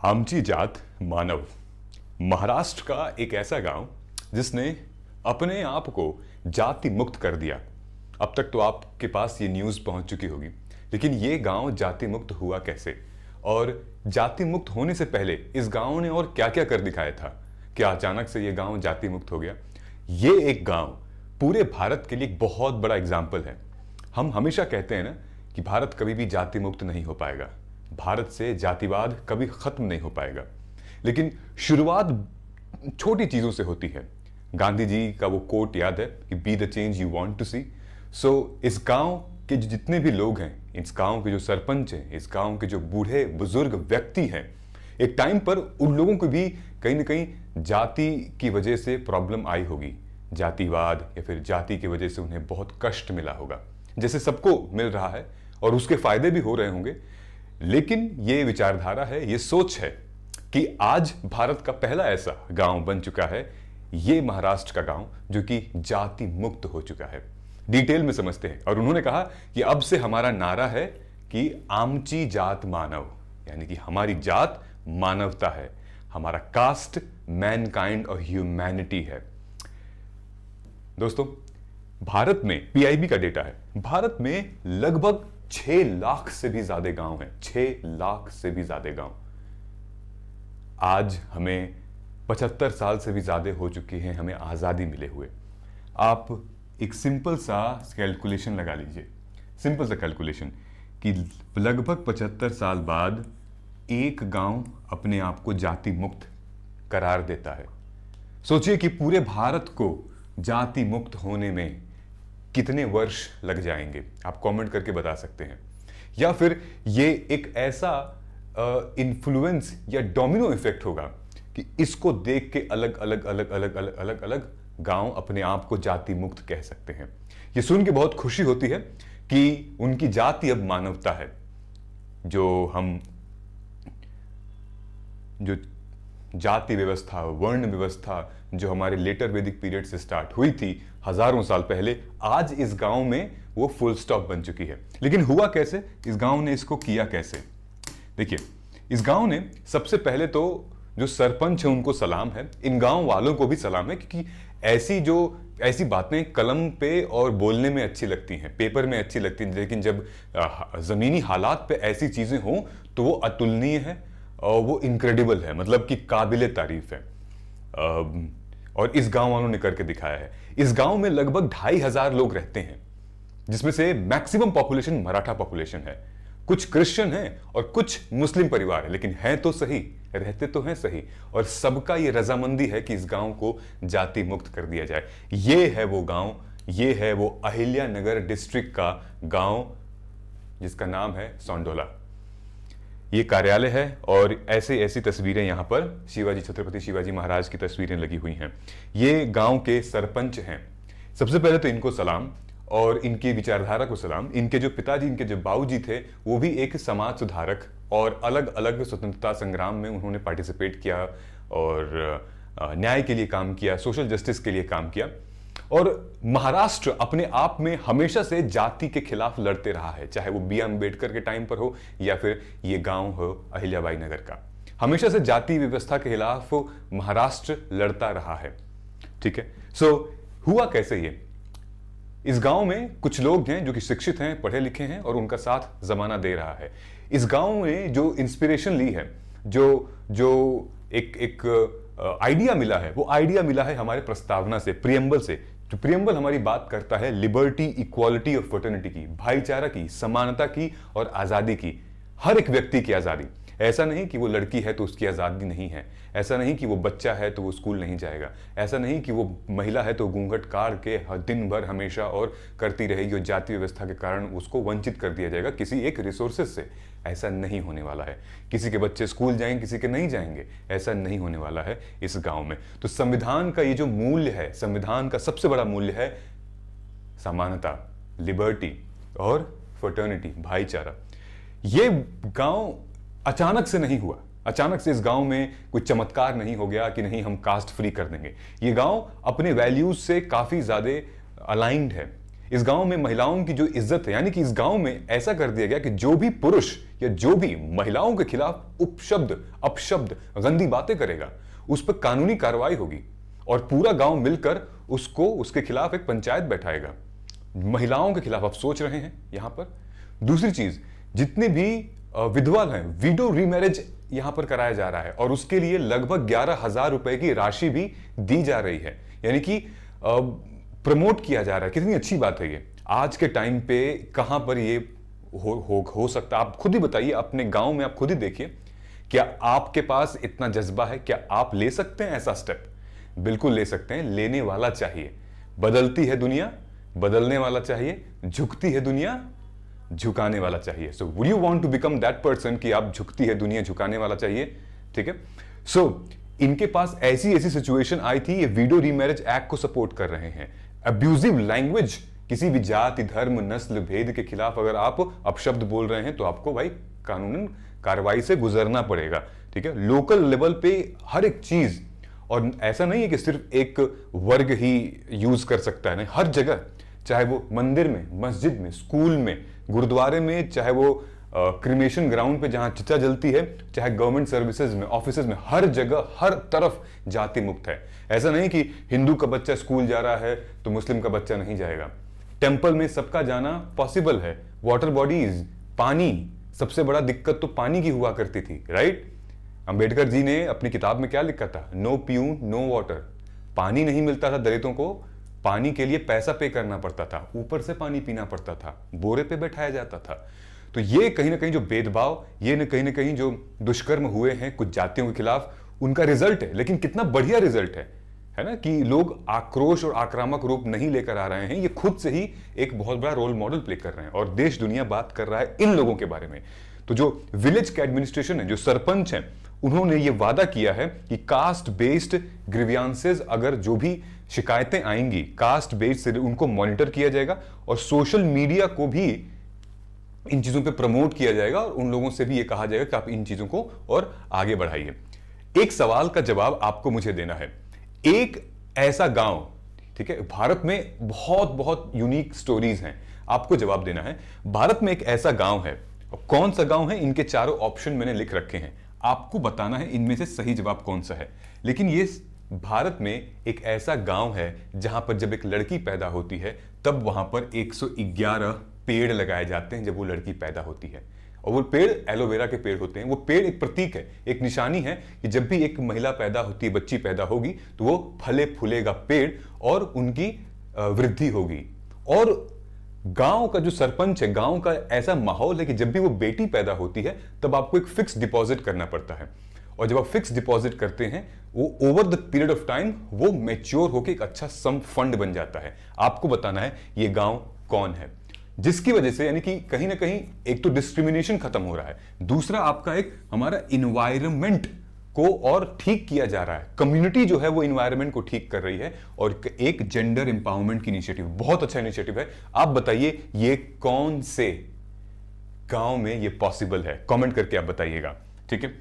आमची जात मानव। महाराष्ट्र का एक ऐसा गांव जिसने अपने आप को जाति मुक्त कर दिया। अब तक तो आपके पास ये न्यूज़ पहुंच चुकी होगी, लेकिन ये गांव जाति मुक्त हुआ कैसे और जाति मुक्त होने से पहले इस गांव ने और क्या क्या कर दिखाया था। क्या अचानक से ये गांव जाति मुक्त हो गया। ये एक गांव पूरे भारत के लिए एक बहुत बड़ा एग्जाम्पल है। हम हमेशा कहते हैं ना कि भारत कभी भी जाति मुक्त नहीं हो पाएगा, भारत से जातिवाद कभी खत्म नहीं हो पाएगा, लेकिन शुरुआत छोटी चीजों से होती है। गांधी जी का वो कोट याद है कि be the change you want to see. So इस गांव के जितने भी लोग हैं, इस गांव के जो सरपंच हैं, इस गांव के जो बूढ़े बुजुर्ग व्यक्ति हैं, एक टाइम पर उन लोगों को भी कहीं ना कहीं जाति की वजह से प्रॉब्लम आई होगी, जातिवाद या फिर जाति की वजह से उन्हें बहुत कष्ट मिला होगा, जैसे सबको मिल रहा है और उसके फायदे भी हो रहे होंगे। लेकिन ये विचारधारा है, ये सोच है कि आज भारत का पहला ऐसा गांव बन चुका है, ये महाराष्ट्र का गांव, जो कि जाति मुक्त हो चुका है। डिटेल में समझते हैं। और उन्होंने कहा कि अब से हमारा नारा है कि आमची जात मानव, यानी कि हमारी जात मानवता है, हमारा कास्ट मैनकाइंड और ह्यूमैनिटी है। दोस्तों, भारत में पीआईबी का डेटा है, भारत में लगभग 6 लाख से भी ज्यादा गांव हैं, 6 लाख से भी ज्यादा गांव। आज हमें 75 साल से भी ज्यादा हो चुकी हैं हमें आजादी मिले हुए। आप एक सिंपल सा कैलकुलेशन लगा लीजिए, सिंपल सा कैलकुलेशन कि लगभग 75 साल बाद एक गांव अपने आप को जाति मुक्त करार देता है। सोचिए कि पूरे भारत को जाति मुक्त होने में कितने वर्ष लग जाएंगे। आप कमेंट करके बता सकते हैं। या फिर ये एक ऐसा इन्फ्लुएंस या डोमिनो इफेक्ट होगा कि इसको देख के अलग अलग अलग अलग अलग अलग अलग गांव अपने आप को जाति मुक्त कह सकते हैं। ये सुन के बहुत खुशी होती है कि उनकी जाति अब मानवता है। जो जाति व्यवस्था, वर्ण व्यवस्था जो हमारे लेटर वैदिक पीरियड से स्टार्ट हुई थी हजारों साल पहले, आज इस गांव में वो फुल स्टॉप बन चुकी है। लेकिन हुआ कैसे, इस गांव ने इसको किया कैसे? देखिए, इस गांव ने सबसे पहले तो जो सरपंच है उनको सलाम है, इन गांव वालों को भी सलाम है, क्योंकि ऐसी बातें कलम पे और बोलने में अच्छी लगती हैं, पेपर में अच्छी लगती हैं, लेकिन जब जमीनी हालात पे ऐसी चीजें हों तो वो अतुलनीय है और वो इनक्रेडिबल है, मतलब कि काबिले तारीफ है। और इस गांव वालों ने करके दिखाया है। इस गांव में लगभग 2500 लोग रहते हैं, जिसमें से मैक्सिमम पॉपुलेशन मराठा पॉपुलेशन है। कुछ क्रिश्चियन हैं और कुछ मुस्लिम परिवार है, लेकिन हैं तो सही, रहते तो हैं सही, और सबका ये रजामंदी है कि इस गांव को जाति मुक्त कर दिया जाए। ये है वो गांव, ये है वो अहिल्यानगर डिस्ट्रिक्ट का गांव जिसका नाम है सौंडोला। ये कार्यालय है और ऐसी तस्वीरें यहां पर छत्रपति शिवाजी महाराज की तस्वीरें लगी हुई हैं। ये गांव के सरपंच हैं। सबसे पहले तो इनको सलाम और इनकी विचारधारा को सलाम। इनके जो पिताजी, इनके जो बाबूजी थे, वो भी एक समाज सुधारक और अलग अलग स्वतंत्रता संग्राम में उन्होंने पार्टिसिपेट किया और न्याय के लिए काम किया, सोशल जस्टिस के लिए काम किया। और महाराष्ट्र अपने आप में हमेशा से जाति के खिलाफ लड़ते रहा है, चाहे वो बी अम्बेडकर के टाइम पर हो या फिर ये गांव हो अहिल्याबाई नगर का। हमेशा से जाति व्यवस्था के खिलाफ महाराष्ट्र लड़ता रहा है। ठीक है, सो हुआ कैसे ये? इस गांव में कुछ लोग हैं जो कि शिक्षित हैं, पढ़े लिखे हैं और उनका साथ जमाना दे रहा है। इस गांव में जो इंस्पिरेशन ली है, जो एक आइडिया मिला है, वो आइडिया मिला है हमारे प्रस्तावना से, प्रियम्बल से। जो प्रियम्बल हमारी बात करता है लिबर्टी, इक्वालिटी और फ्रेटर्निटी की, भाईचारा की, समानता की और आजादी की, हर एक व्यक्ति की आजादी। ऐसा नहीं कि वो लड़की है तो उसकी आजादी नहीं है, ऐसा नहीं कि वो बच्चा है तो वो स्कूल नहीं जाएगा, ऐसा नहीं कि वो महिला है तो घूंघट काट के दिन भर हमेशा और करती रहेगी और जाति व्यवस्था के कारण उसको वंचित कर दिया जाएगा किसी एक रिसोर्सेज से। ऐसा नहीं होने वाला है। किसी के बच्चे स्कूल जाएंगे, किसी के नहीं जाएंगे, ऐसा नहीं होने वाला है इस गांव में। तो संविधान का ये जो मूल्य है, संविधान का सबसे बड़ा मूल्य है समानता, लिबर्टी और फ्रेटर्निटी, भाईचारा। ये गांव अचानक से नहीं हुआ, अचानक से इस गांव में कोई चमत्कार नहीं हो गया कि नहीं हम कास्ट फ्री कर देंगे। ये गांव अपने वैल्यूज से काफी ज्यादा अलाइंड है। इस गांव में महिलाओं की जो इज्जत है, यानी कि इस गांव में ऐसा कर दिया गया कि जो भी पुरुष या जो भी महिलाओं के खिलाफ उपशब्द, अपशब्द, गंदी बातें करेगा उस पर कानूनी कार्रवाई होगी और पूरा गांव मिलकर उसको, उसके खिलाफ एक पंचायत बैठाएगा। महिलाओं के खिलाफ आप सोच रहे हैं यहां पर। दूसरी चीज, जितने भी विधवा हैं, विडो रीमैरिज यहां पर कराया जा रहा है और उसके लिए लगभग 11,000 रुपए की राशि भी दी जा रही है, यानी कि प्रमोट किया जा रहा है। कितनी अच्छी बात है ये। आज के टाइम पे कहां पर ये हो सकता है? आप खुद ही बताइए, अपने गांव में आप खुद ही देखिए, क्या आपके पास इतना जज्बा है? क्या आप ले सकते हैं ऐसा स्टेप? बिल्कुल ले सकते हैं, लेने वाला चाहिए। बदलती है दुनिया, बदलने वाला चाहिए। झुकती है दुनिया, झुकाने वाला चाहिए। So would you want to become that person कि आप झुकती है दुनिया, झुकाने वाला चाहिए? ठीक है। सो इनके पास ऐसी सिचुएशन आई थी, ये वीडियो रीमैरिज एक्ट को सपोर्ट कर रहे हैं। अब्यूजिव लैंग्वेज, किसी भी जाति, धर्म, नस्ल, भेद के खिलाफ अगर आप अपशब्द बोल रहे हैं तो आपको भाई कानूनन कार्रवाई से गुजरना पड़ेगा। ठीक है। लोकल लेवल पे हर एक चीज, और ऐसा नहीं है कि सिर्फ एक वर्ग ही यूज कर सकता है, नहीं, हर जगह, चाहे वो मंदिर में, मस्जिद में, स्कूल में, गुरुद्वारे में, चाहे वो क्रिमेशन ग्राउंड पे जहां चिता जलती है, चाहे गवर्नमेंट सर्विसेज में, ऑफिसेज में, हर जगह, हर तरफ जाति मुक्त है। ऐसा नहीं कि हिंदू का बच्चा स्कूल जा रहा है तो मुस्लिम का बच्चा नहीं जाएगा। टेंपल में सबका जाना पॉसिबल है। वाटर बॉडीज, पानी, सबसे बड़ा दिक्कत तो पानी की हुआ करती थी, राइट? अंबेडकर जी ने अपनी किताब में क्या लिखा था? No peon no water. पानी नहीं मिलता था दलितों को, पानी के लिए पैसा पे करना पड़ता था, ऊपर से पानी पीना पड़ता था, बोरे पे बैठाया जाता था। तो ये कहीं ना कहीं जो भेदभाव, ये न कहीं जो दुष्कर्म हुए हैं कुछ जातियों के खिलाफ, उनका रिजल्ट है। लेकिन कितना बढ़िया रिजल्ट है ना, कि लोग आक्रोश और आक्रामक रूप नहीं लेकर आ रहे हैं, ये खुद से ही एक बहुत बड़ा रोल मॉडल प्ले कर रहे हैं और देश दुनिया बात कर रहा है इन लोगों के बारे में। तो जो विलेज के एडमिनिस्ट्रेशन है, जो सरपंच हैं, उन्होंने ये वादा किया है कि कास्ट बेस्ड ग्रीवियांसेस, अगर जो भी शिकायतें आएंगी कास्ट बेस्ड से, उनको मॉनिटर किया जाएगा और सोशल मीडिया को भी इन चीजों पे प्रमोट किया जाएगा और उन लोगों से भी ये कहा जाएगा कि आप इन चीजों को और आगे बढ़ाइए। एक सवाल का जवाब आपको मुझे देना है। एक ऐसा गांव, ठीक है, भारत में बहुत बहुत यूनिक स्टोरीज हैं, आपको जवाब देना है। भारत में एक ऐसा गांव है, कौन सा गांव है? इनके चारों ऑप्शन मैंने लिख रखे हैं, आपको बताना है इनमें से सही जवाब कौन सा है। लेकिन ये भारत में एक ऐसा गांव है जहां पर जब एक लड़की पैदा होती है तब वहां पर 111 पेड़ लगाए जाते हैं जब वो लड़की पैदा होती है। और वो पेड़ एलोवेरा के पेड़ होते हैं। वो पेड़ एक प्रतीक है, एक निशानी है कि जब भी एक महिला पैदा होती है, बच्ची पैदा होगी, तो वो फले फूलेगा पेड़ और उनकी वृद्धि होगी। और गांव का जो सरपंच है, गांव का ऐसा माहौल है कि जब भी वो बेटी पैदा होती है तब आपको एक फिक्स डिपॉजिट करना पड़ता है। और जब आप फिक्स डिपॉजिट करते हैं, वो over the period of time वो मैच्योर होकर एक अच्छा सम फंड बन जाता है। आपको बताना है ये गांव कौन है, जिसकी वजह से यानी कि कहीं ना कहीं एक तो डिस्क्रिमिनेशन खत्म हो रहा है, दूसरा आपका एक हमारा इन्वायरमेंट को और ठीक किया जा रहा है। कम्युनिटी जो है वो इन्वायरमेंट को ठीक कर रही है और एक जेंडर एम्पावरमेंट की इनिशिएटिव, बहुत अच्छा इनिशिएटिव है। आप बताइए ये कौन से गांव में ये पॉसिबल है? कमेंट करके आप बताइएगा। ठीक है,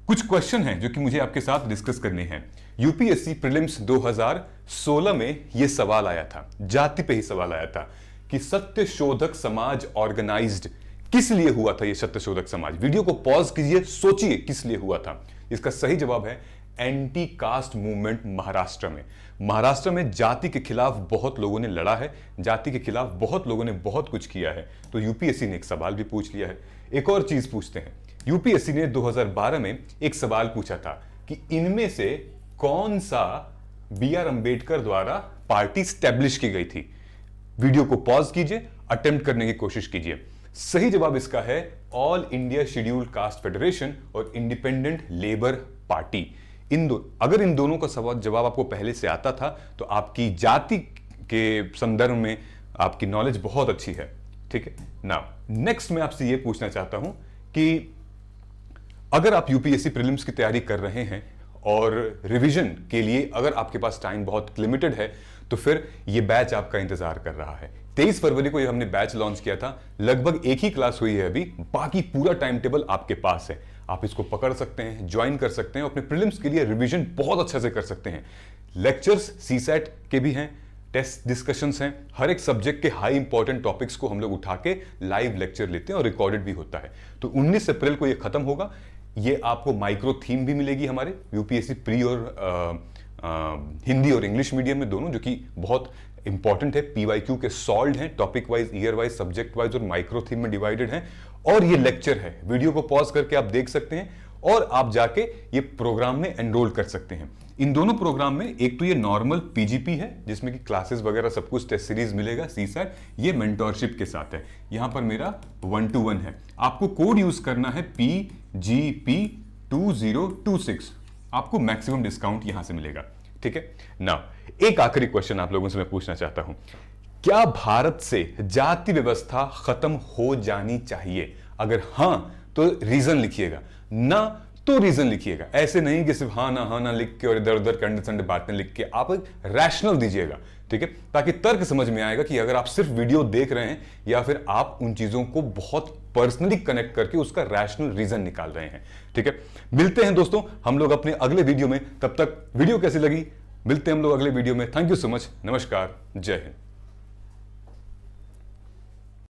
कुछ क्वेश्चन हैं जो कि मुझे आपके साथ डिस्कस करने हैं। यूपीएससी प्रीलिम्स 2016 में यह सवाल आया था, जाति पे ही सवाल आया था कि सत्यशोधक समाज ऑर्गेनाइज्ड किस लिए हुआ था? ये सत्यशोधक समाज, वीडियो को पॉज कीजिए, सोचिए किस लिए हुआ था। इसका सही जवाब है एंटी कास्ट मूवमेंट महाराष्ट्र में। महाराष्ट्र में जाति के खिलाफ बहुत लोगों ने लड़ा है, जाति के खिलाफ बहुत लोगों ने बहुत कुछ किया है। तो यूपीएससी ने एक सवाल भी पूछ लिया है। एक और चीज पूछते हैं, यूपीएससी ने 2012 में एक सवाल पूछा था कि इनमें से कौन सा बी.आर. अंबेडकर द्वारा पार्टी स्टैब्लिश की गई थी। वीडियो को पॉज कीजिए, अटेम्प्ट करने की कोशिश कीजिए। सही जवाब इसका है all India scheduled caste federation और इंडिपेंडेंट लेबर पार्टी। अगर इन दोनों का सवाल जवाब आपको पहले से आता था तो आपकी जाति के संदर्भ में आपकी नॉलेज बहुत अच्छी है। ठीक है, नाउ नेक्स्ट मैं आपसे यह पूछना चाहता हूं कि अगर आप यूपीएससी प्रीलिम्स की तैयारी कर रहे हैं और रिवीजन के लिए अगर आपके पास टाइम बहुत लिमिटेड है तो फिर यह बैच आपका इंतजार कर रहा है। 23 फरवरी को ये हमने बैच लॉन्च किया था, लगभग एक ही क्लास हुई है अभी, बाकी पूरा टाइम टेबल आपके पास है। आप इसको पकड़ सकते हैं, ज्वाइन कर सकते हैं, अपने प्रीलिम्स के लिए रिवीजन बहुत अच्छे से कर सकते हैं। लेक्चर्स सीसैट के भी हैं, टेस्ट डिस्कशंस हैं, हर एक सब्जेक्ट के हाई इंपॉर्टेंट टॉपिक्स को हम लोग उठा के लाइव लेक्चर लेते हैं और रिकॉर्डेड भी होता है। तो 19 अप्रैल को ये खत्म होगा। ये आपको माइक्रो थीम भी मिलेगी हमारे यूपीएससी प्री और हिंदी और इंग्लिश मीडियम में दोनों, जो कि बहुत इंपॉर्टेंट है। पीवाईक्यू के सॉल्व हैं, topic wise, year wise, subject wise और माइक्रो थीम में डिवाइडेड हैं। और ये लेक्चर है, वीडियो को पॉज करके आप देख सकते हैं और आप जाके ये प्रोग्राम में एनरोल कर सकते हैं। इन दोनों प्रोग्राम में एक तो ये नॉर्मल पीजीपी है जिसमें कि क्लासेस वगैरह सब कुछ, टेस्ट सीरीज मिलेगा, सीसैट, ये मेंटोरशिप के साथ है। यहां पर मेरा 1-to-1 है। आपको कोड यूज करना है PGP2026, आपको मैक्सिमम डिस्काउंट यहां से मिलेगा, ठीक है ना। एक आखिरी क्वेश्चन आप लोगों से मैं पूछना चाहता हूं, क्या भारत से जाति व्यवस्था खत्म हो जानी चाहिए? अगर हां तो रीजन लिखिएगा, ना तो रीजन लिखिएगा। ऐसे नहीं कि सिर्फ हाँ ना लिख के और इधर उधर कंडे संडे बातें लिख के, आप एक रैशनल दीजिएगा, ठीक है, ताकि तर्क समझ में आएगा कि अगर आप सिर्फ वीडियो देख रहे हैं या फिर आप उन चीजों को बहुत पर्सनली कनेक्ट करके उसका रैशनल रीजन निकाल रहे हैं, ठीक है। मिलते हैं दोस्तों हम लोग अपने अगले वीडियो में, तब तक वीडियो कैसी लगी मिलते हैं हम लोग अगले वीडियो में। थैंक यू सो मच, नमस्कार, जय हिंद।